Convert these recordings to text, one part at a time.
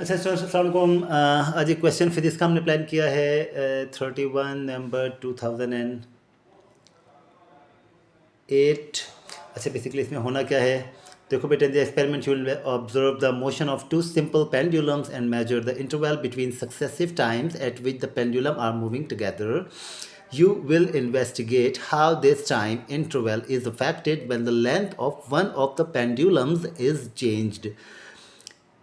अच्छा सर, अस्सलाम वालेकुम। आज एक क्वेश्चन फिजिक्स का हमने प्लान किया है 31 नवंबर 2008। अच्छा, बेसिकली इसमें होना क्या है? देखो बेटा, the experiment you will observe the motion of two simple pendulums and measure the interval between successive times at which the pendulum are moving together. You will investigate how this time interval is affected when the length of one of the pendulums is changed.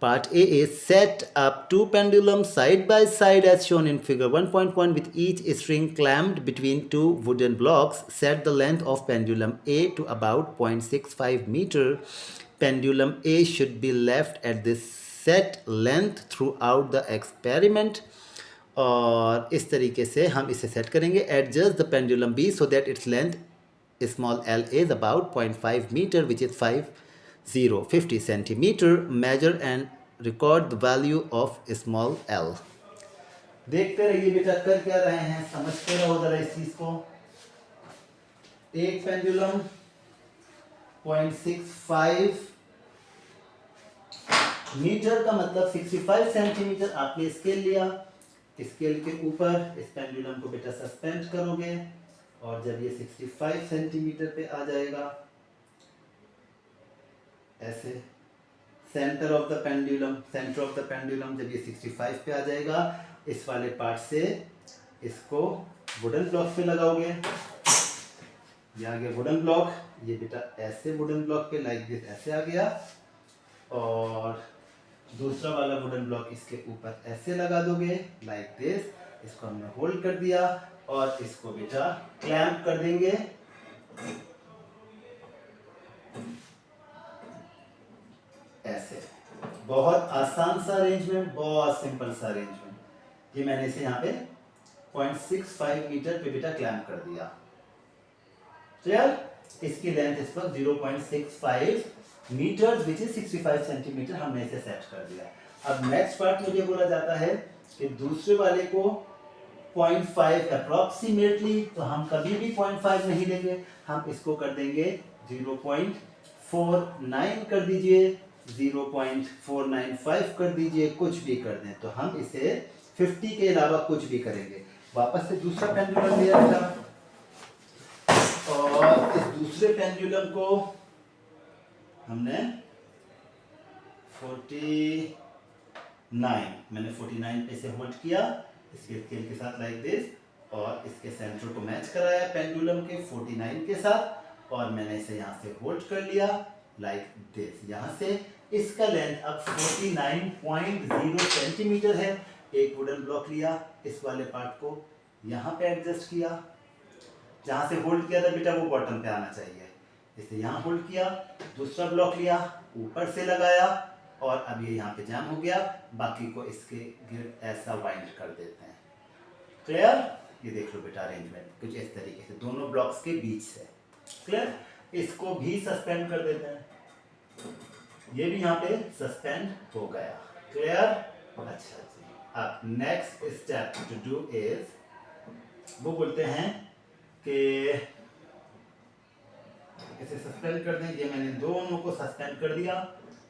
Part A is set up two pendulums side by side as shown in figure 1.1 with each string clamped between two wooden blocks. Set the length of pendulum A to about 0.65 meter. Pendulum A should be left at this set length throughout the experiment. और इस तरीके से हम इसे set करेंगे. Adjust the pendulum be so that its length small l is about 0.5 meter, which is 50 centimeter. Measure and record the value of small l. देखते रहिए बेटा, कर क्या रहे हैं, समझते रहो जरा इस चीज को. एक पेंडुलम 0.65 मीटर का मतलब 65 सेंटीमीटर. आपने स्केल लिया, स्केल के ऊपर इस पेंडुलम को बेटा सस्पेंड करोगे और जब ये 65 सेंटीमीटर पे आ जाएगा ऐसे, सेंटर ऑफ द पेंडुलम जब ये 65 पे आ जाएगा, इस वाले पार्ट से इसको वुडन ब्लॉक पे लगाओगे. ये आ गया वुडन ब्लॉक. ये बेटा ऐसे वुडन ब्लॉक पे लाइक दिस ऐसे आ गया, और दूसरा वाला वुडन ब्लॉक इसके ऊपर ऐसे लगा दोगे लाइक दिस. इसको हमने होल्ड कर दिया और इसको बेटा क्लैंप कर देंगे ऐसे. बहुत आसान सा अरेंजमेंट, बहुत सिंपल सा अरेंजमेंट. ये मैंने इसे यहाँ पे 0.65 मीटर पे बेटा क्लैंप कर दिया. क्लियर? इसकी लेंथ इस पर 0.65 मीटर विच इज 65 सेंटीमीटर. हमने इसे सेट कर दिया. अब नेक्स्ट पार्ट मुझे बोला जाता है कि दूसरे वाले को 0.5 अप्रोक्सीमेटली, तो हम कभी भी 0.5 नहीं लेंगे, हम इसको कर देंगे 0.49 कर दीजिए, 0.495 कर दीजिए, कुछ भी कर दें. तो हम इसे 50 के अलावा कुछ भी करेंगे. वापस से दूसरा पेंडुलम लिया था और इस दूसरे पेंडुलम को हमने 49, मैंने 49 पे से होल्ड किया इसके स्केल के साथ लाइक दिस, और इसके सेंटर को मैच कराया पेंडुलम के 49 के साथ, और मैंने इसे यहाँ से होल्ड कर लिया लाइक दिस. यहाँ से इसका लेंथ अब 49.0 सेंटीमीटर है. एक वुडन ब्लॉक लिया, इस वाले पार्ट को यहाँ पे एडजस्ट किया, जहाँ से होल्ड किया था बेटा वो बॉटम पे आना चाहिए, इसे यहाँ होल्ड किया. दूसरा ब्लॉक लिया, ऊपर से लगाया, और अब ये यहाँ पे जाम हो गया. बाकी को इसके गिर ऐसा वाइंड कर देते हैं. क्लियर? ये देख लो बेटा अरेंजमेंट कुछ इस तरीके से दोनों ब्लॉक्स के बीच से. क्लियर? इसको भी सस्पेंड कर देते हैं. ये भी यहाँ पे सस्पेंड हो गया. क्लियर? अच्छा जी. अब next step to do is, वो बोलते हैं कि इसे सस्पेंड कर दें. ये मैंने दोनों को सस्पेंड कर दिया.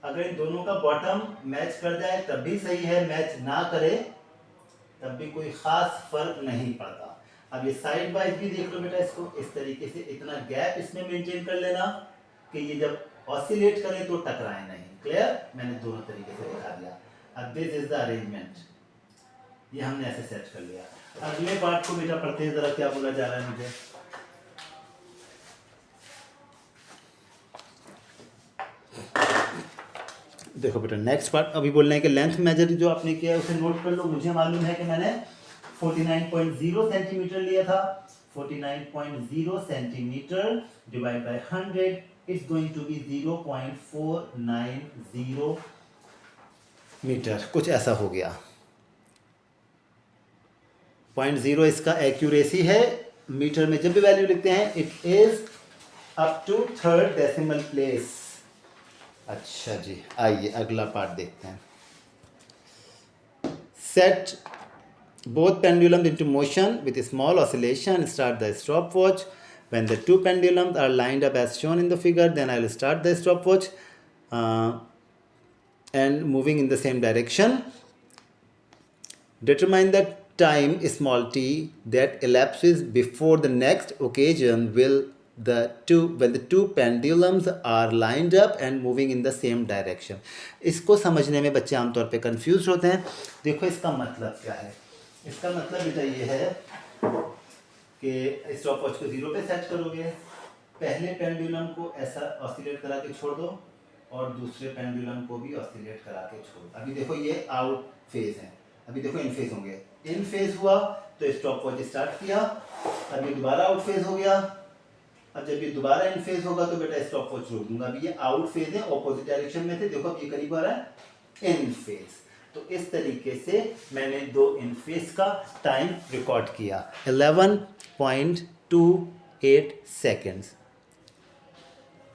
अगर इन दोनों का बॉटम मैच कर जाए तब भी सही है, मैच ना करे तब भी कोई खास फर्क नहीं पड़ता. अब ये साइड वाइज भी देख लो बेटा, इसको इस तरीके से इतना गैप इसमें मेंटेन कर लेना कि ये जब ऑसिलेट करे तो टकराए नहीं. क्लियर? मैंने दोनों तरीके से दिखा दिया. अब दिस इज द अरेंजमेंट. ये हमने ऐसे सेट कर लिया. अगले पार्ट को बेटा पढ़ते हैं जरा, क्या बोला जा रहा है मुझे. देखो बेटा नेक्स्ट पार्ट अभी बोलना है कि लेंथ मेजर जो आपने किया है उसे नोट कर लो. मुझे मालूम है कि मैंने 49.0 सेंटीमीटर लिया था. 49.0 centimetre divide by 100 is going to be 0.490 metre. कुछ ऐसा हो गया. 0.0 इसका एक्यूरेसी है. मीटर में जब भी वैल्यू लिखते हैं it is up to third decimal place. अच्छा जी, आइए अगला पार्ट देखते हैं. Set both pendulums into motion with a small oscillation. Start the stopwatch. When the two pendulums are lined up as shown in the figure, then I will start the stopwatch. and moving in the same direction. Determine the time small t that elapses before the next occasion when the two pendulums are lined up and moving in the same direction. इसको समझने में बच्चे आमतौर पे confuse होते हैं. देखो इसका मतलब क्या है. इसका मतलब बेटा ये है कि स्टॉप वॉच को 0 पे सेट करोगे, पहले पेंडुलम को ऐसा ऑसिलेट करा के छोड़ दो और दूसरे पेंडुलम को भी ऑसिलेट करा के छोड़ दो. अभी देखो ये आउट फेज है, अभी देखो इन फेज होंगे. इन फेज हुआ तो स्टॉप वॉच स्टार्ट किया, अब ये दोबारा आउट फेज हो गया. अब जब ये दोबारा इन फेज होगा तो बेटा स्टॉप वॉच रोक दूंगा. अभी ये आउट फेज है, ऑपोजिट डायरेक्शन में थे, देखो अब ये करीब आ रहा है इन फेज. तो इस तरीके से मैंने दो इन फेज का टाइम रिकॉर्ड किया. 11.28 सेकेंड्स.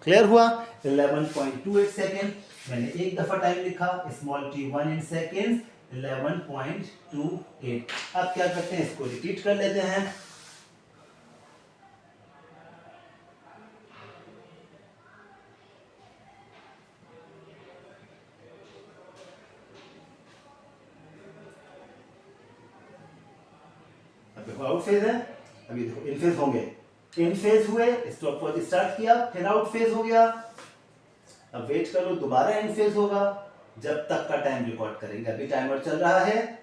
क्लियर हुआ. 11.28 सेकेंड. मैंने एक दफा टाइम लिखा, स्मॉल टी 1 इन सेकेंड. 11.28. अब क्या करते हैं, इसको रिपीट कर लेते हैं. अब देखो आउट फेज है, अभी देखो इन फेज होंगे. इन फेज हुए, स्टॉप वॉच स्टार्ट किया, फिर आउट फेज हो गया. अब वेट करो, दोबारा इन फेज होगा जब तक का टाइम रिकॉर्ड करेंगे. अभी टाइमर चल रहा है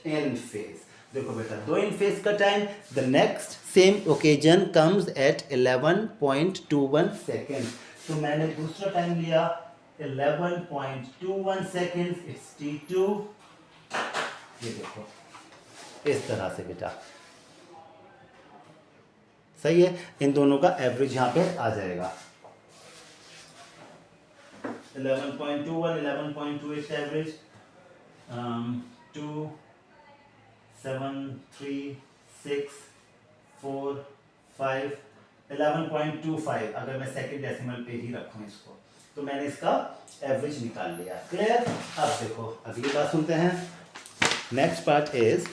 इन फेज. देखो बेटा दो इन फेज का time. The next same occasion comes at 11.21 second. तो मैंने दूसरा टाइम लिया 11.21 सेकेंड. It's T2. ये देखो इस तरह से बेटा सही है. इन दोनों का एवरेज यहां पे आ जाएगा. 11.21 11.28 एवरेज. 2 7 3 6 4 5 11.25. अगर मैं सेकंड डेसिमल पे ही रखूं इसको तो मैंने इसका एवरेज निकाल लिया. क्लियर. अब देखो अगली बात सुनते हैं. Next part is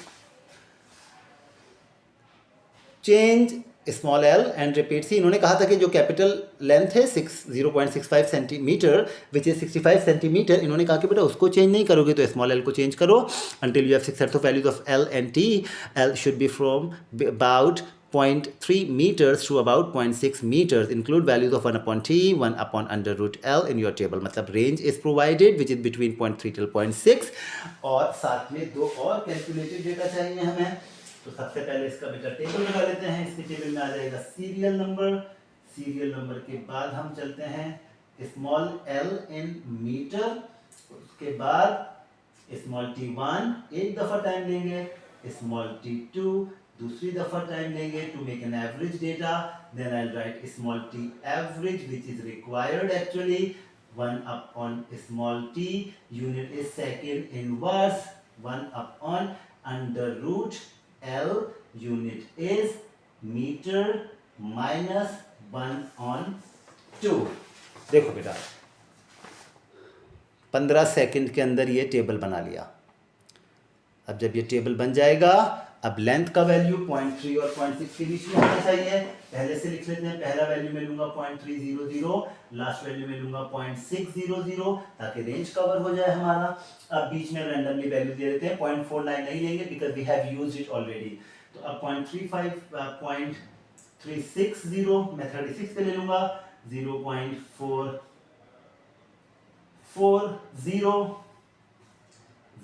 change small l and repeat c. इन्होंने कहा था कि जो कैपिटल लेंथ है 0.65 सेंटीमीटर विच इज 65 सेंटीमीटर. इन्होंने कहा कि बेटा उसको चेंज नहीं करोगे तो स्मॉल एल को चेंज करो. Until you have 6 sets of values of L and T. L should be from about 0.3 meters to about 0.6 meters. Include values of 1 upon t, 1 upon under root L in your table. मतलब range is provided which is between 0.3 till 0.6. और साथ में दो और calculated data चाहिए हमें. तो सबसे पहले इसका बेटा टेबल लगा लेते हैं. इसके टेबल में आ जाएगा सीरियल नंबर. सीरियल नंबर के बाद हम चलते हैं स्मॉल एल इन मीटर. उसके बाद स्मॉल T1 एक दफ़ा टाइम लेंगे, स्मॉल T2 दूसरी दफ़ा टाइम लेंगे to make an average data. Then I write small t average which is required actually 1 upon small t. Unit is second inverse 1 upon under root L. Unit is meter minus 1 on 2. देखो बेटा 15 second के अंदर ये table बना लिया. अब जब ये टेबल बन जाएगा, अब लेंथ का वैल्यू 0.3 और 0.6 के बीच में होना चाहिए. पहले से लिख लेते हैं. पहला वैल्यू में लूंगा 0.300, लास्ट वैल्यू में लूंगा 0.600 ताकि रेंज कवर हो जाए हमारा. अब बीच में रैंडमली वैल्यू दे देते हैं. 0.49 नहीं लेंगे because we have used it already. तो अब 0.360 मैं 36 पे ले लूंगा. 0.440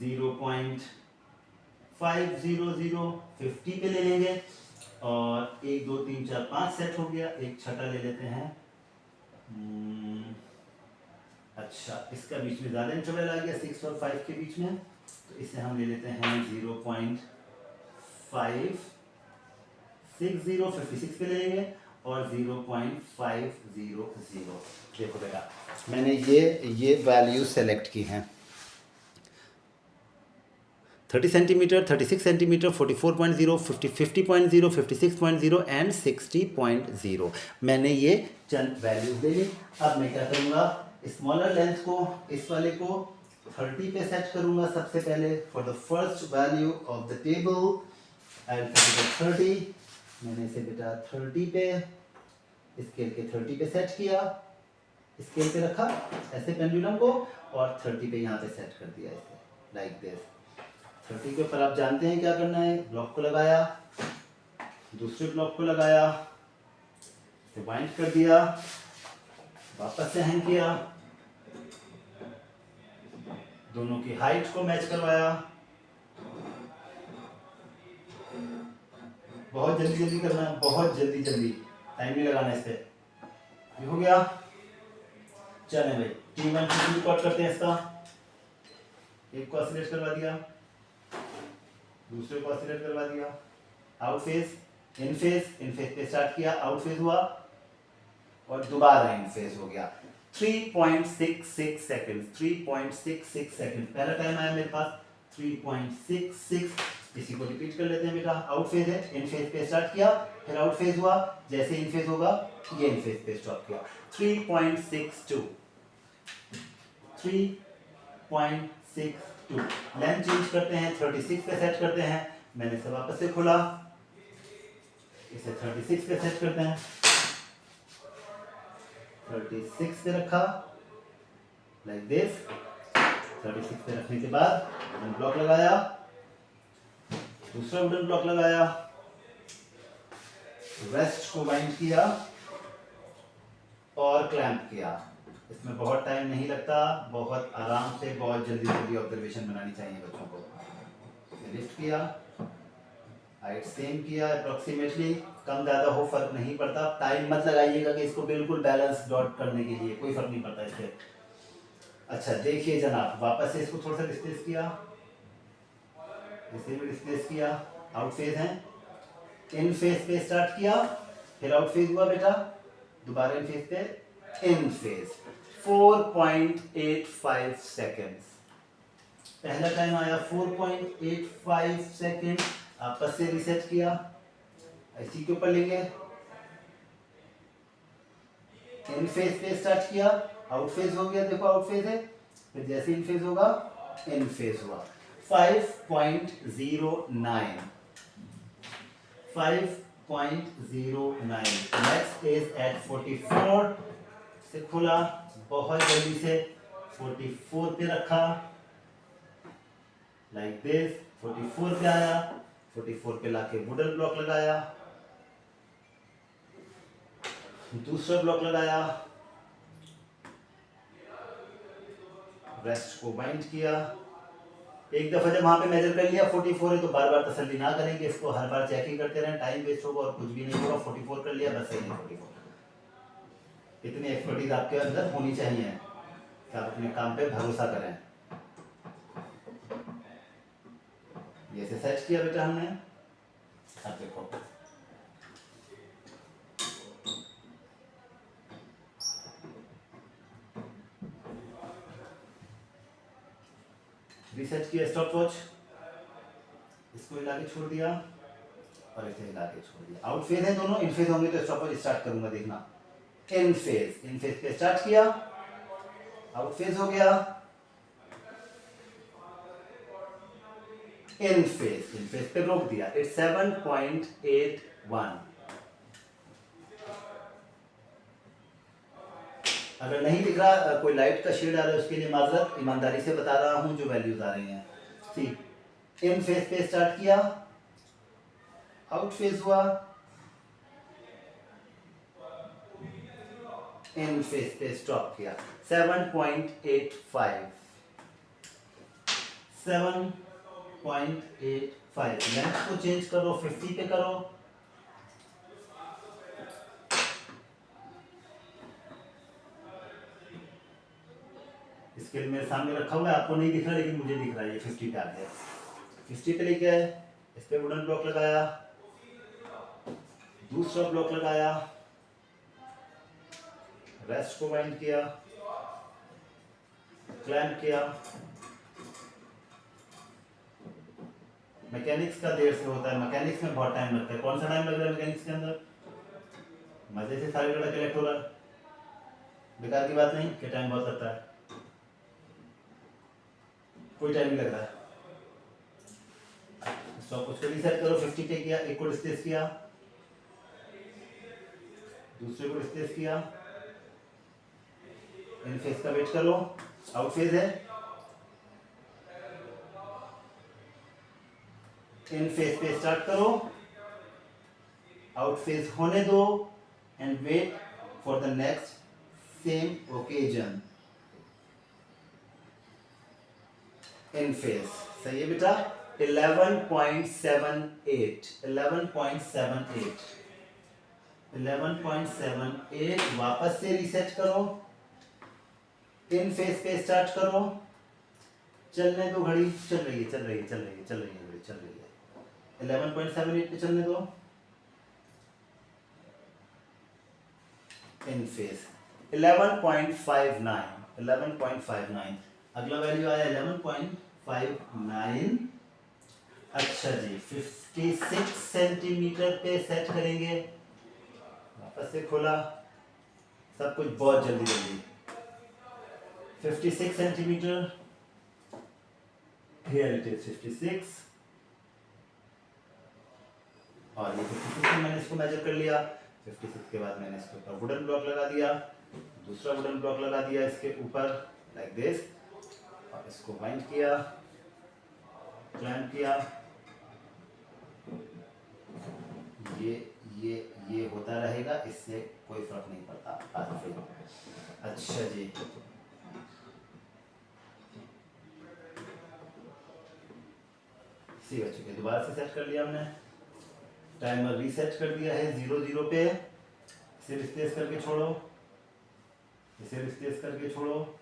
0.500 50 पे ले लेंगे. और 1 2 3 4 5 सेट हो गया. एक छठा ले लेते हैं. अच्छा इसका बीच में ज़्यादा इंटरवल आ गया 6 और 5 के बीच में. तो इसे हम ले लेते हैं 0.560 56 पे ले लेंगे और 0.500. देखो बेटा मैंने ये वैल्यू सेलेक्ट की हैं. 30 सेंटीमीटर 36 सेंटीमीटर 44.0 50.0 56.0 एंड 60.0 मैंने ये चंद वैल्यूज ले ली. अब मैं क्या करूँगा, स्मॉलर लेंथ को इस वाले को 30 पे सेट करूँगा. सबसे पहले for the first value of the table I will put 30. मैंने इसे बेटा 30 पे स्केल के 30 पे सेट किया. स्केल पे रखा ऐसे पेंडुलम को और 30 पे यहाँ पे सेट कर दिया इसे, लाइक दिस। 30 के ऊपर आप जानते हैं क्या करना है, ब्लॉक को लगाया, दूसरे ब्लॉक को लगाया, इसे बाइंड कर दिया, वापस से हैंग किया, दोनों की हाइट को मैच करवाया। बहुत जल्दी जल्दी करना है, बहुत जल्दी जल्दी, टाइम नहीं लगाना इस पे। ये हो गया। चले भाई T1 T2 रिकॉर्ड करते हैं इसका। एक को ऑसिलेट करवा दिया, दूसरे को ऑसिलेट करवा दिया, आउट फेज, इन फेज पे स्टार्ट किया, आउट फेज हुआ और दोबारा इन फेज हो गया। 3.66 सेकंड, 3.66 सेकंड पहला टाइम आया मेरे पास 3.66। इसी को रिपीट कर लेते हैं बेटा। आउट फेज है, इन फेज पे स्टार्ट किया, फिर आउट फेज हुआ, जैसे इन फेज होगा ये इन फेज पे स्टॉप किया। 3.62, 3.62। लेंथ चेंज करते हैं, 36 पे सेट करते हैं। मैंने इसे वापस से खोला, इसे 36 पे सेट करते हैं, 36 पे रखा, लाइक दिस। 36 पे रखने के बाद वुडन ब्लॉक लगाया, दूसरा वुडन ब्लॉक लगाया, रेस्ट को बाइंड किया और क्लैंप किया। इसमें बहुत टाइम नहीं लगता, बहुत आराम से, बहुत जल्दी जल्दी ऑब्जर्वेशन बनानी चाहिए बच्चों को। लिफ्ट किया, हाइट सेम किया अप्रोक्सीमेटली, कम ज़्यादा हो फर्क नहीं पड़ता। टाइम मत लगाइएगा कि इसको बिल्कुल बैलेंस डॉट करने के लिए, कोई फर्क नहीं पड़ता इससे। अच्छा देखिए जनाब, वापस से इसको थोड़ा सा डिस्प्लेस किया, इसे भी डिस्प्लेस किया, आउट फेज है, इन फेज पे स्टार्ट किया, फिर आउट फेज हुआ बेटा, दोबारा इन फेज पे, इन फेज। 4.85 सेकेंड्स पहला टाइम आया, 4.85 सेकेंड। आपस से रिसेट किया, इसी के ऊपर लेंगे, इन फेज पे स्टार्ट किया, आउट फेज हो गया, देखो आउट फेज है, फिर जैसे इन फेज होगा इन फेज हुआ। 5.09, 5.09। नेक्स्ट इज एट 44 से खुला, बहुत जल्दी से 44 पे रखा, लाइक दिस। 44 पे आया, 44 पे लाके वुडन ब्लॉक लगाया, दूसरा ब्लॉक लगाया, रेस्ट को बाइंड किया। एक दफा जब वहां पे मेजर कर लिया 44 है तो बार बार तसल्ली ना करेंगे, इसको हर बार चेकिंग करते रहें, टाइम वेस्ट होगा और कुछ भी नहीं होगा। 44 कर लिया बस, सही है 44। इतनी एक्सपर्टीज आपके अंदर होनी चाहिए कि आप अपने काम पे भरोसा करें। ये से सेट किया बेटा हमने, अब देखो रीसेट किया स्टॉप वॉच, इसको हिला के छोड़ दिया और इसे हिला के छोड़ दिया। आउट फेज है दोनों, इन फेज होंगे तो स्टॉप वॉच स्टार्ट करूंगा, देखना। इन फेज पे स्टार्ट किया, आउट फेज हो गया, इन फेज पे रोक दिया। इट्स 7.81। अगर नहीं दिख रहा, कोई लाइट का शेड आ रहा है, उसके लिए माजरत, ईमानदारी से बता रहा हूं जो वैल्यूज आ रही हैं। ठीक, इन फेज पे स्टार्ट किया, आउट फेज हुआ, इन फेज पे स्टॉप किया। 7.85, 7.85। लेंथ को चेंज करो, 50 पे करो, स्केल मेरे सामने रखा हुआ है, आपको नहीं दिख रहा लेकिन मुझे दिख रहा है, ये 50 पे आ गया। 50 पे लेके आए, इस पे वुडन ब्लॉक लगाया, दूसरा ब्लॉक लगाया, रेस्ट को बाइंड किया, क्लैंप किया। मैकेनिक्स का देर से होता है, मैकेनिक्स में बहुत टाइम लगता है। कौन सा टाइम लग रहा है मैकेनिक्स के अंदर? मजे से सारे लड़का कलेक्ट हो रहा है, बेकार की बात नहीं कि टाइम बहुत लगता है, कोई टाइम नहीं लग रहा है। स्टॉप उसको रीसेट करो, 50 पे किया, एक को डिस्प्लेस किया, दूसरे को डिस्प्लेस किया, इन फेस का वेट करो, आउट फेज है, इन फेस पे स्टार्ट करो, आउट फेज होने दो and wait for the next same occasion. In phase सही है बेटा। 11.78 11.78 11.78 वापस से रीसेट करो, इन फेस पे स्टार्ट करो, चलने दो घड़ी, चल रही है घड़ी, चल रही है 11.78 पे चलने दो, इन फेस 11.59 अगला वैल्यू आया 11.59। अच्छा जी 56 सेंटीमीटर पे सेट करेंगे, वापस से खोला, सब कुछ बहुत जल्दी 56 सेंटीमीटर, here it is 56 और ये 56 में मैंने इसको मेजर कर लिया। 56 के बाद मैंने इसके ऊपर वुडन ब्लॉक लगा दिया, दूसरा वुडन ब्लॉक लगा दिया इसके ऊपर लाइक दिस, और इसको बाइंड किया, क्लैंप किया, ये होता रहेगा, इससे कोई फर्क नहीं पड़ता। अच्छा जी सी बच्चों के दोबारा से सेट कर लिया हमने, टाइमर रीसेट कर दिया है 00 पे, इसे रिप्लेस करके छोड़ो, इसे रिप्लेस करके छोड़ो,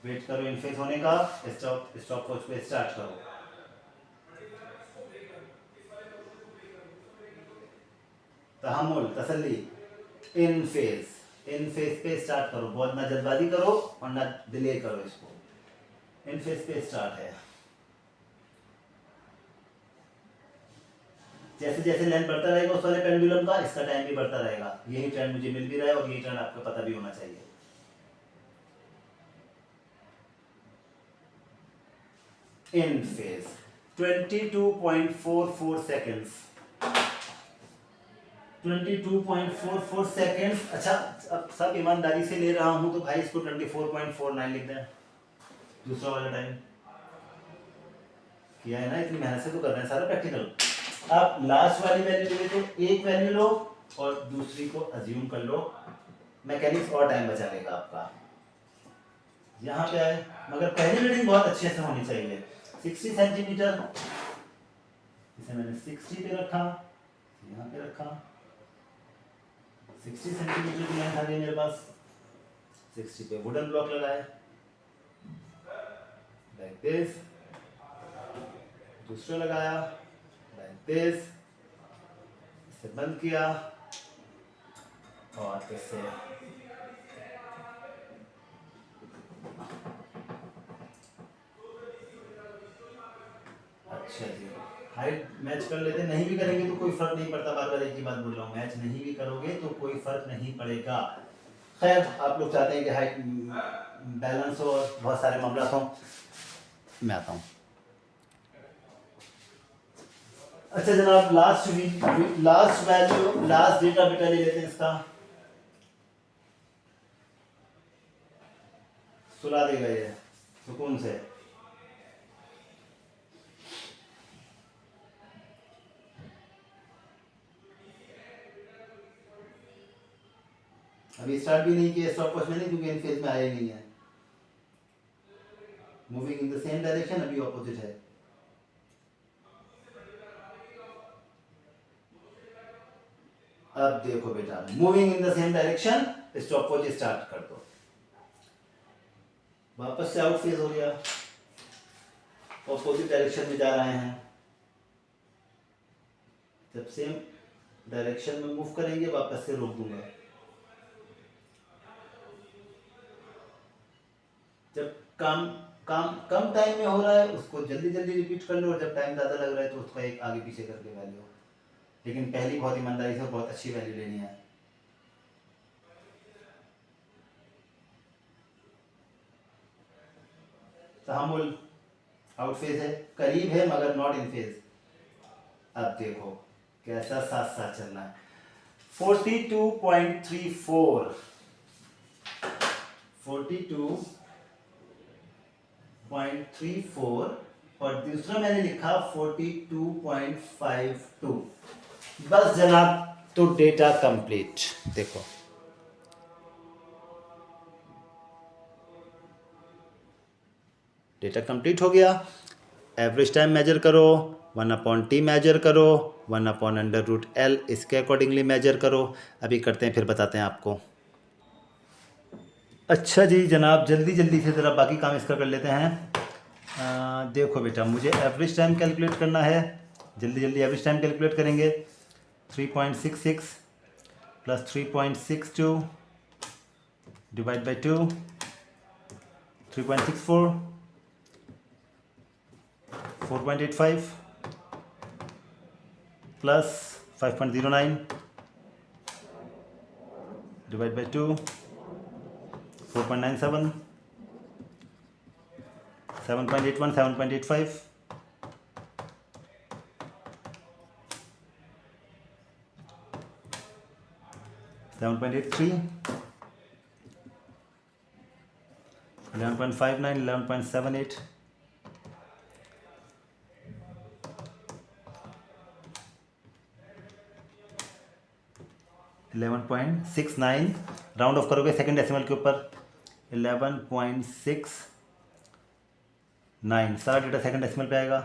वेट करो इन फेस होने का, स्टॉप वॉच पे स्टार्ट करो। तहम्मुल तसल्ली, इन फेस पे स्टार्ट करो, बहुत ना जल्दबाजी करो और ना डिले करो इसको, इन फेस पे स्टार्ट है। जैसे जैसे लेंथ बढ़ता रहेगा उस वाले पेंडुलम का, इसका टाइम भी बढ़ता रहेगा, यही ट्रेंड मुझे मिल भी रहा है और यही ट्रेंड आपको पता भी होना चाहिए। इन फेज 22.44 सेकेंड्स 22.44 सेकेंड्स। अच्छा अब सब ईमानदारी से ले रहा हूं तो भाई इसको 24.49 लिख दें, दूसरा वाला टाइम किया है ना, इतनी मेहनत से तो कर रहे हैं सारा प्रैक्टिकल। आप लास्ट वाली वैल्यू ले तो एक वैल्यू लो और दूसरी को अज्यूम कर लो, मैकेनिक्स और टाइम बचा लेगा आपका। यहाँ पे है मगर पहली रीडिंग बहुत अच्छे से होनी चाहिए। 60 सेंटीमीटर, इसे मैंने 60 पे रखा, यहाँ पे रखा, 60 सेंटीमीटर की लेंथ आ गई मेरे पास, 60 पे वुडन ब्लॉक लगाए लाइक दिस, दूसरा लगाया लाइक दिस, इसे बंद किया और इससे अच्छा जी हाइट मैच कर लेते, नहीं भी करेंगे तो कोई फर्क नहीं पड़ता, बार बार एक ही बात बोल रहा हूँ, मैच नहीं भी करोगे तो कोई फर्क नहीं पड़ेगा। खैर आप लोग चाहते हैं कि हाइट बैलेंस हो और बहुत सारे मामला हो, मैं आता हूँ। अच्छा जनाब लास्ट वैल्यू, लास्ट डेटा बेटा ले लेते हैं इसका, सुला देगा ये सुकून से। अभी स्टार्ट भी नहीं किया स्टॉप वॉच में, नहीं क्योंकि इन फेज में आया नहीं है, moving in the same direction, अभी ऑपोजिट है। अब देखो बेटा moving in the same direction, stop watch start कर दो, वापस से आउट फेज हो गया, ऑपोजिट डायरेक्शन में जा रहे हैं, जब सेम डायरेक्शन में मूव करेंगे वापस से रोक दूंगा, जब कम टाइम में हो रहा है उसको जल्दी जल्दी रिपीट कर लो, और जब टाइम ज़्यादा लग रहा है तो उसका एक आगे पीछे करके वैल्यू, लेकिन पहली बहुत ईमानदारी से बहुत अच्छी वैल्यू लेनी है। तहम्मुल आउट फेज है, करीब है मगर नॉट इन फेज। अब देखो कैसा साथ साथ चलना है, 42.34 42.34 और दूसरा मैंने लिखा 42.52। बस जनाब, तो डेटा कंप्लीट। देखो डेटा कंप्लीट हो गया। एवरेज टाइम मेजर करो, 1/t मेजर करो, 1/√L इसके अकॉर्डिंगली मेजर करो। अभी करते हैं, फिर बताते हैं आपको। अच्छा जी जनाब, जल्दी जल्दी से ज़रा बाकी काम इसका कर लेते हैं। देखो बेटा, मुझे एवरेज टाइम कैलकुलेट करना है। जल्दी जल्दी एवरेज टाइम कैलकुलेट करेंगे। 3.66 plus 3.62 divide by 2, 3.64, 4.85 plus 5.09 divide by 2, 4.97, 7.81, 7.85, 7.83, 11.59, 11.78, 11.69, round of करोगे सेकंड डेसिमल के ऊपर 11.69, सारा डेटा सेकंड डेसिमल पे आएगा।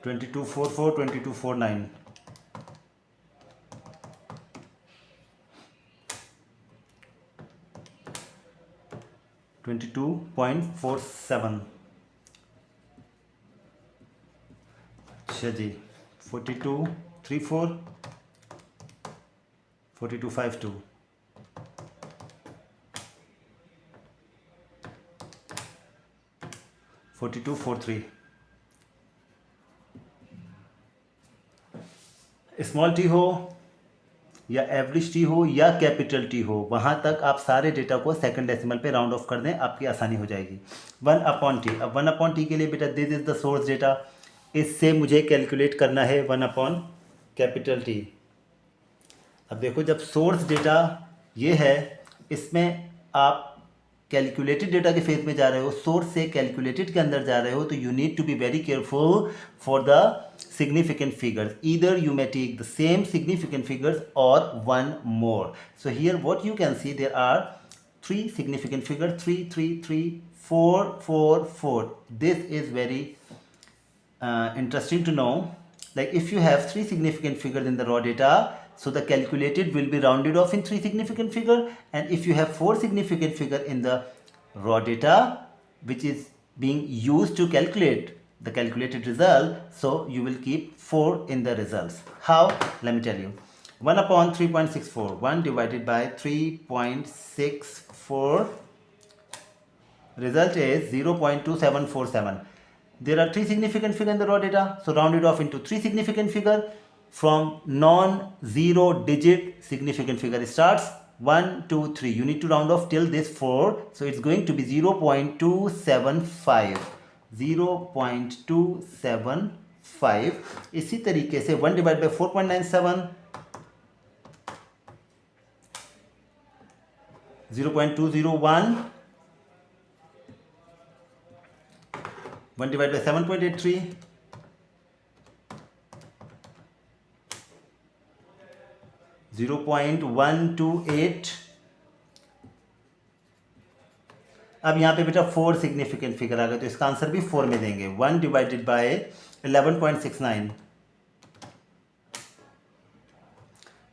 2244, 2249, 22.47। अच्छा जी, 4234, 4252, 4243। स्मॉल टी हो या एवरेज टी हो या कैपिटल टी हो, वहाँ तक आप सारे डेटा को सेकंड डेसिमल पे राउंड ऑफ कर दें, आपकी आसानी हो जाएगी। 1/t, अब 1/t के लिए बेटा this is the source data, इससे मुझे कैलकुलेट करना है 1/T। अब देखो, जब सोर्स डेटा ये है, इसमें आप कैलकुलेटेड डेटा के फेज में जा रहे हो, सोर्स से कैलकुलेटेड के अंदर जा रहे हो, तो you need to be very careful for the significant figures. Either you may take the same significant figures or one more. So here what you can see, there are three significant figures, 3 3 3 4 4 4. This is very interesting to know. Like if you have three significant figures in the raw data, so the calculated will be rounded off in three significant figure, and if you have four significant figure in the raw data which is being used to calculate the calculated result, so you will keep 4 in the results. How? Let me tell you. 1/3.64, 1 divided by 3.64, result is 0.2747. There are three significant figure in the raw data, so round it off into three significant figure. From non-zero digit significant figure starts 1 2 3, you need to round off till this 4, so it's going to be 0.275, 0.275। इसी तरीके से 1 divide by 4.97, 0.201, 1 divided by 7.83, 0.128। अब यहाँ पे बेटा 4 significant figure आ गए, तो इसका आंसर भी 4 में देंगे। 1 divided by 11.69,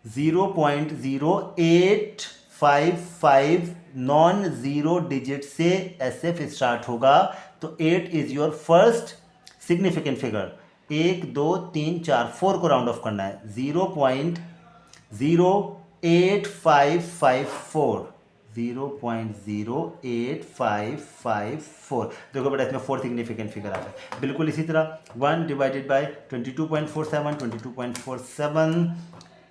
0.0855, non zero digit से SF स्टार्ट होगा, तो 8 is your first significant figure. 1 2 3 4 4 को राउंड ऑफ करना है। 0.08554, 0.08554। देखो बेटा, इसमें 4 सिग्निफिकेंट फिगर आ गए। बिल्कुल इसी तरह 1 डिवाइडेड बाय 22.47, 22.47,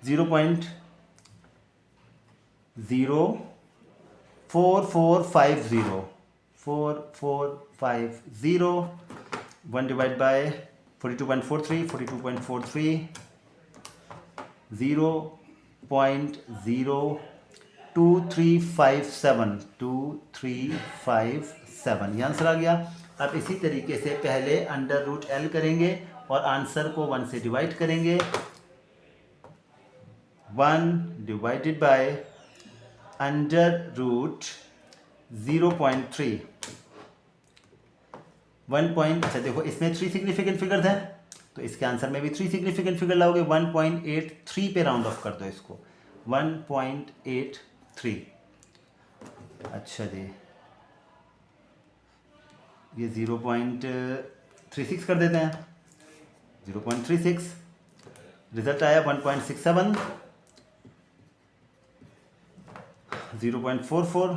0.04450, 4450, 1 divided by 42.43, 42.43, 0.0 2357, 2357 ये आंसर आ गया। अब इसी तरीके से पहले अंडर रूट एल करेंगे और आंसर को 1 से डिवाइड करेंगे। 1 डिवाइडेड बाय अंडर रूट 0.3 अच्छा देखो इसमें 3 सिग्निफिकेंट फिगर्स हैं तो इसके आंसर में भी 3 सिग्निफिकेंट फिगर लाओगे। 1.83 पे राउंड ऑफ कर दो इसको, 1.83। अच्छा जी ये 0.36 कर देते हैं, 0.36। रिजल्ट आया 1.67, 0.44,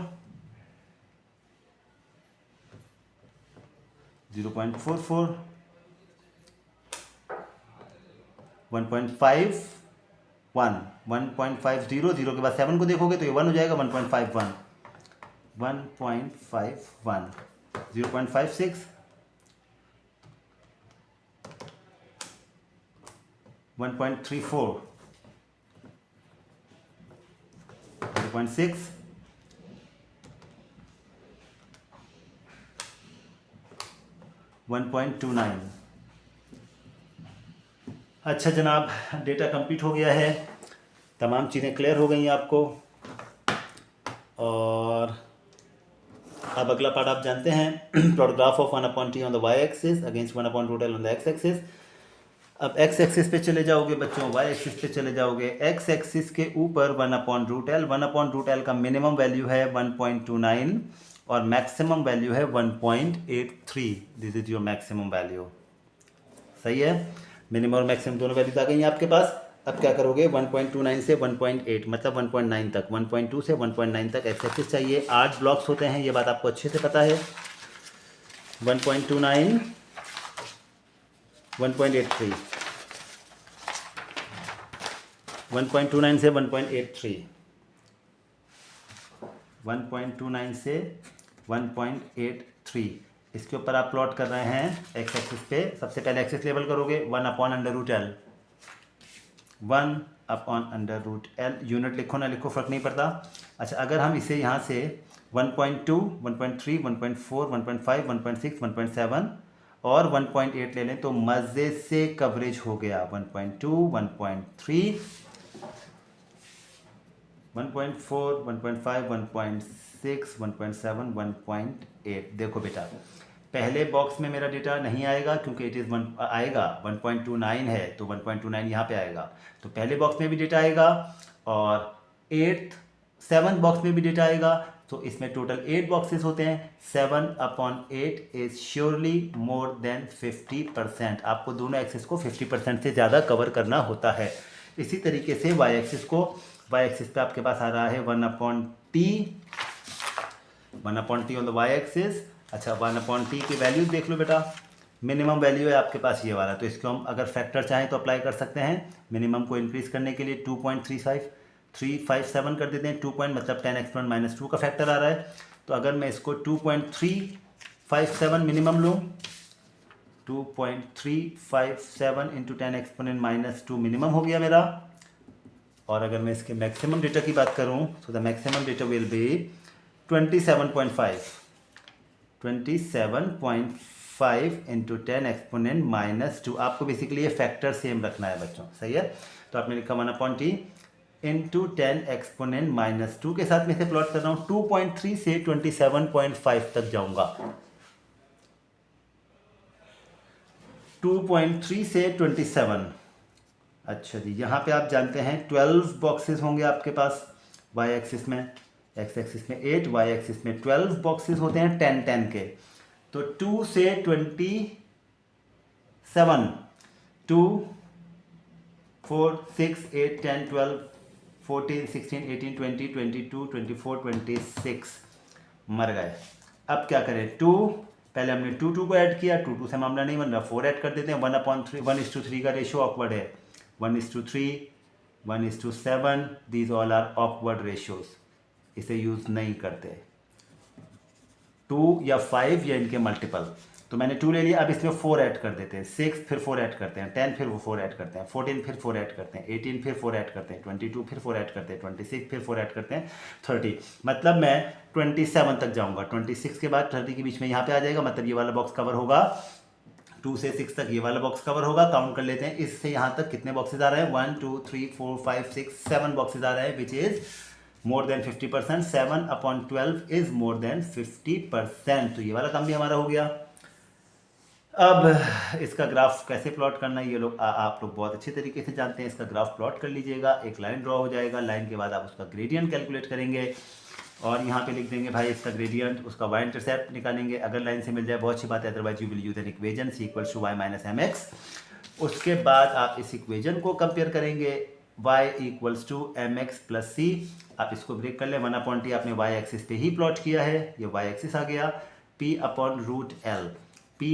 0.44, 1.51, 1.50, 0 के बाद 7 को देखोगे तो ये 1 हो जाएगा। 1.51, 1.51, 0.56, 1.34, 0.6, 1.29। अच्छा जनाब डेटा कंप्लीट हो गया है, तमाम चीज़ें क्लियर हो गई हैं आपको। और अब अगला पार्ट आप जानते हैं, plot of 1/t on the y axis against 1/√l on the x axis. अब x एक्सिस पे चले जाओगे बच्चों, y एक्सिस पे चले जाओगे। x एक्सिस के ऊपर 1/√l, 1/√l का मिनिमम वैल्यू है 1.29 और मैक्सिमम वैल्यू है 1.83। This is your maximum value. सही है, मिनिमम और मैक्सिमम दोनों वैल्यूज आ गई हैं आपके पास। अब क्या करोगे, 1.29 से 1.8 मतलब 1.9 तक, 1.2 से 1.9 तक एक्स एक्सिस चाहिए। 8 ब्लॉक्स होते हैं, ये बात आपको अच्छे से पता है। 1.29, 1.83, 1.29 से 1.83, 1.29 से 1.83। इसके ऊपर आप प्लॉट कर रहे हैं एक्स एक्सिस पे। सबसे पहले एक्सिस लेवल करोगे 1/√l, 1/√l। यूनिट लिखो ना लिखो फ़र्क नहीं पड़ता। अच्छा अगर हम इसे यहाँ से 1.2, 1.3, 1.4, 1.5, 1.6, 1.7 और 1.8 ले लें तो मज़े से कवरेज हो गया। 1.2, 1.3, 1.4, 1.5, 1.6, 1.7, 1.8। देखो बेटा पहले बॉक्स में मेरा डेटा नहीं आएगा क्योंकि इट इज़ आएगा 1.29 है तो 1.29 यहाँ पे आएगा, तो पहले बॉक्स में भी डेटा आएगा और 7th बॉक्स में भी डेटा आएगा। तो इसमें टोटल 8 बॉक्सेस होते हैं। 7/8 इज श्योरली मोर देन 50%। आपको दोनों एक्सिस को 50% से ज़्यादा कवर करना होता है। इसी तरीके से वाई एक्सिस को, वाई एक्सिस पे आपके पास आ रहा है 1/t, 1/t on the Y axis. अच्छा 1/t की वैल्यू देख लो बेटा, मिनिमम वैल्यू है आपके पास ये वाला, तो इसको हम अगर फैक्टर चाहें तो अप्लाई कर सकते हैं। मिनिमम को इंक्रीज करने के लिए 2.357 कर देते हैं। 2 मतलब 10 एक्सपोनेंट -2 का फैक्टर आ रहा है। तो अगर मैं इसको 2.357 मिनिमम लूँ, 2.357 इंटू 10 एक्सपोनेंट -2 मिनिमम हो गया मेरा। और अगर मैं इसके मैक्सिमम डेटा की बात करूं तो the maximum data will be 27.5, 27.5 into 10 exponent -2। आपको बेसिकली ये फैक्टर सेम रखना है बच्चों, सही है। तो आपने लिखा 1/t इंटू 10 एक्सपोनेंट -2 के साथ में इसे प्लॉट कर रहा हूँ। 2.3 से 27.5 तक जाऊंगा, 2.3 से 27। अच्छा जी यहाँ पे आप जानते हैं 12 बॉक्सेस होंगे आपके पास वाई एक्सिस में, एक्स एक्सिस में 8, वाई एक्सिस में 12 बॉक्सेस होते हैं 10-10 के। तो 2 से 27, 2, 4, 6, 8, 10, 12, 14, 16, 18, 20, 22, 24, 26 मर गए। अब क्या करें, 2 पहले हमने 2 को ऐड किया, 2 से मामला नहीं बन रहा, 4 ऐड कर देते हैं। 1/3, 1:3 का रेशियो ऑकवर्ड है। 1:3, 1:7, these all are awkward ratios, इसे यूज़ नहीं करते। 2 या 5 या इनके मल्टीपल। तो मैंने 2 ले लिया। अब इसमें 4 ऐड कर देते हैं, 6 फिर 4 ऐड करते हैं, 10 फिर वो 4 ऐड करते हैं, 14 फिर 4 ऐड करते हैं, 18 फिर 4 ऐड करते हैं, 22 फिर 4 ऐड करते हैं, 26 फिर 4 ऐड करते हैं, 30। मतलब मैं 27 तक जाऊँगा, 26 के बाद 30 के बीच में यहाँ पे आ जाएगा, मतलब ये वाला बॉक्स कवर होगा। 2 से 6 तक ये वाला बॉक्स कवर होगा। काउंट कर लेते हैं, इससे यहाँ तक कितने बॉक्सेज आ रहे हैं, 1 2 3 4 5 6 7 बॉक्सेज आ रहे हैं, which is more than 50%। 7/12 is more than 50%। तो ये वाला काम भी हमारा हो गया। अब इसका ग्राफ कैसे प्लॉट करना है ये लोग आप लोग बहुत अच्छे तरीके से जानते हैं। इसका ग्राफ प्लॉट कर लीजिएगा, एक लाइन ड्रॉ हो जाएगा, लाइन के बाद आप उसका ग्रेडियंट कैलकुलेट करेंगे और यहाँ पे लिख देंगे भाई इसका ग्रेडियंट, उसका वाई इंटरसेप्ट निकालेंगे। अगर लाइन से मिल जाए बहुत अच्छी बात है, otherwise you will use an equation c equals to y minus m x. उसके बाद आप इस इक्वेजन को कंपेयर करेंगे, y equals to m x plus c. आप इसको ब्रेक कर लें, 1/t आपने y एक्सिस पे ही प्लॉट किया है, ये y एक्सिस आ गया। p upon root l, p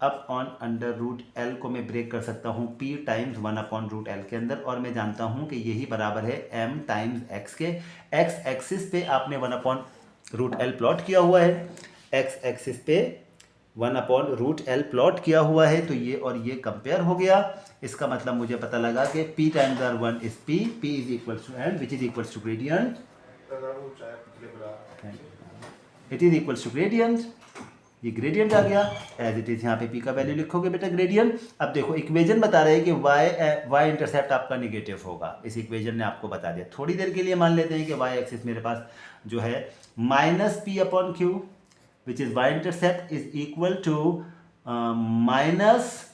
upon under root l को मैं ब्रेक कर सकता हूँ p टाइम्स 1/रूट एल के अंदर, और मैं जानता हूँ कि यही बराबर है m टाइम्स x के। x एक्सिस पे आपने 1/रूट एल प्लॉट किया हुआ है, x एक्सिस पे 1/रूट एल प्लॉट किया हुआ है, तो ये और ये कंपेयर हो गया। इसका मतलब मुझे पता लगा कि p times r1 is p, p is equals to m which is equals to gradient, it is equals to gradient. ये ग्रेडियंट आ गया एज इट इज। यहाँ पे p का वैल्यू लिखोगे बेटा ग्रेडियंट। अब देखो इक्वेजन बता रहे हैं कि y इंटरसेप्ट आपका निगेटिव होगा, इस इक्वेजन ने आपको बता दिया। थोड़ी देर के लिए मान लेते हैं कि y एक्सिस मेरे पास जो है minus p upon q which is y intercept is equal to minus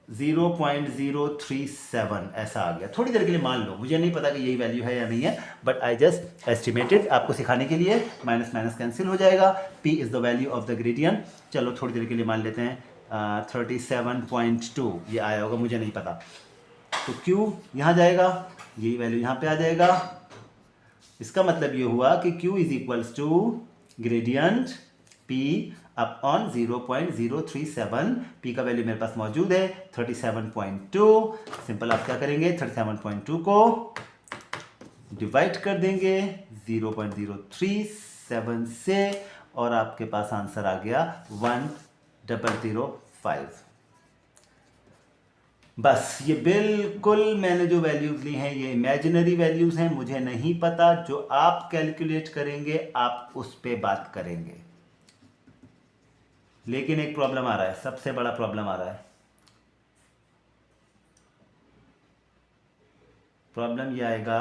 0.037 ऐसा आ गया। थोड़ी देर के लिए मान लो, मुझे नहीं पता कि यही वैल्यू है या नहीं है, बट आई जस्ट एस्टिमेटेड आपको सिखाने के लिए। माइनस माइनस कैंसिल हो जाएगा, p is the value of the gradient. चलो थोड़ी देर के लिए मान लेते हैं 37.2 ये आया होगा, मुझे नहीं पता। तो q यहाँ जाएगा, यही वैल्यू यहाँ पे आ जाएगा। इसका मतलब ये हुआ कि q is equals to gradient p upon 0.037। p का वैल्यू मेरे पास मौजूद है 37.2। सिंपल आप क्या करेंगे, 37.2 को डिवाइड कर देंगे 0.037 से, और आपके पास आंसर आ गया 1005। बस ये बिल्कुल मैंने जो वैल्यूज ली हैं ये इमेजिनरी वैल्यूज हैं, मुझे नहीं पता। जो आप कैलकुलेट करेंगे आप उस पर बात करेंगे। लेकिन एक प्रॉब्लम आ रहा है, सबसे बड़ा प्रॉब्लम आ रहा है। प्रॉब्लम ये आएगा,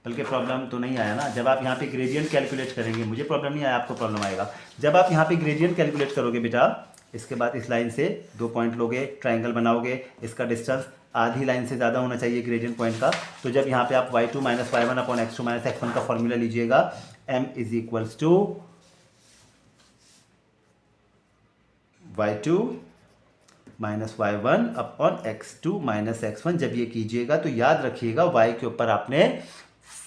बल्कि प्रॉब्लम तो नहीं आया ना, जब आप यहाँ पे ग्रेडियंट कैलकुलेट करेंगे। मुझे प्रॉब्लम नहीं आया, आपको प्रॉब्लम आएगा। जब आप यहाँ पे ग्रेडियंट कैलकुलेट करोगे बेटा, इसके बाद इस लाइन से 2 पॉइंट लोगे, ट्राइंगल बनाओगे, इसका डिस्टेंस आधी लाइन से ज़्यादा होना चाहिए ग्रेडियंट पॉइंट का। तो जब यहाँ पे आप y2 minus y1 upon x2 minus x1 का फॉर्मूला लीजिएगा, m is equals to y2 minus y1 upon x2 minus x1। जब ये कीजिएगा तो याद रखिएगा y के ऊपर आपने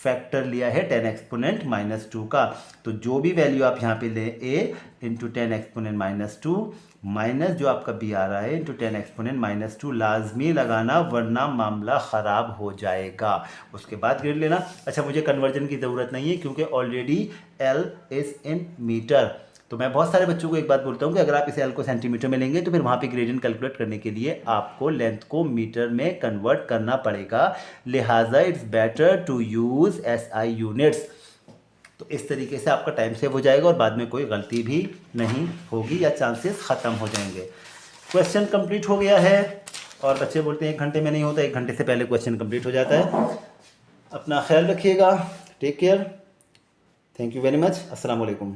फैक्टर लिया है 10 एक्सपोनेंट माइनस 2 का। तो जो भी वैल्यू आप यहाँ पे ले a into 10 exponent minus 2 minus जो आपका b आ रहा है इंटू 10 एक्सपोनेंट माइनस 2 लाजमी लगाना, वरना मामला ख़राब हो जाएगा। उसके बाद ग्रेड लेना। अच्छा, मुझे कन्वर्जन की ज़रूरत नहीं है क्योंकि already l is in metre. तो मैं बहुत सारे बच्चों को एक बात बोलता हूँ कि अगर आप इस एल को सेंटीमीटर में लेंगे तो फिर वहाँ पे ग्रेडियंट कैलकुलेट करने के लिए आपको लेंथ को मीटर में कन्वर्ट करना पड़ेगा। लिहाजा it's better to use SI units. तो इस तरीके से आपका टाइम सेव हो जाएगा और बाद में कोई गलती भी नहीं होगी या चांसेस ख़त्म हो जाएंगे। क्वेश्चन कंप्लीट हो गया है और बच्चे बोलते हैं 1 घंटे में नहीं होता, 1 घंटे से पहले क्वेश्चन कंप्लीट हो जाता है। अपना ख्याल रखिएगा, take care, thank you very much, अस्सलाम वालेकुम।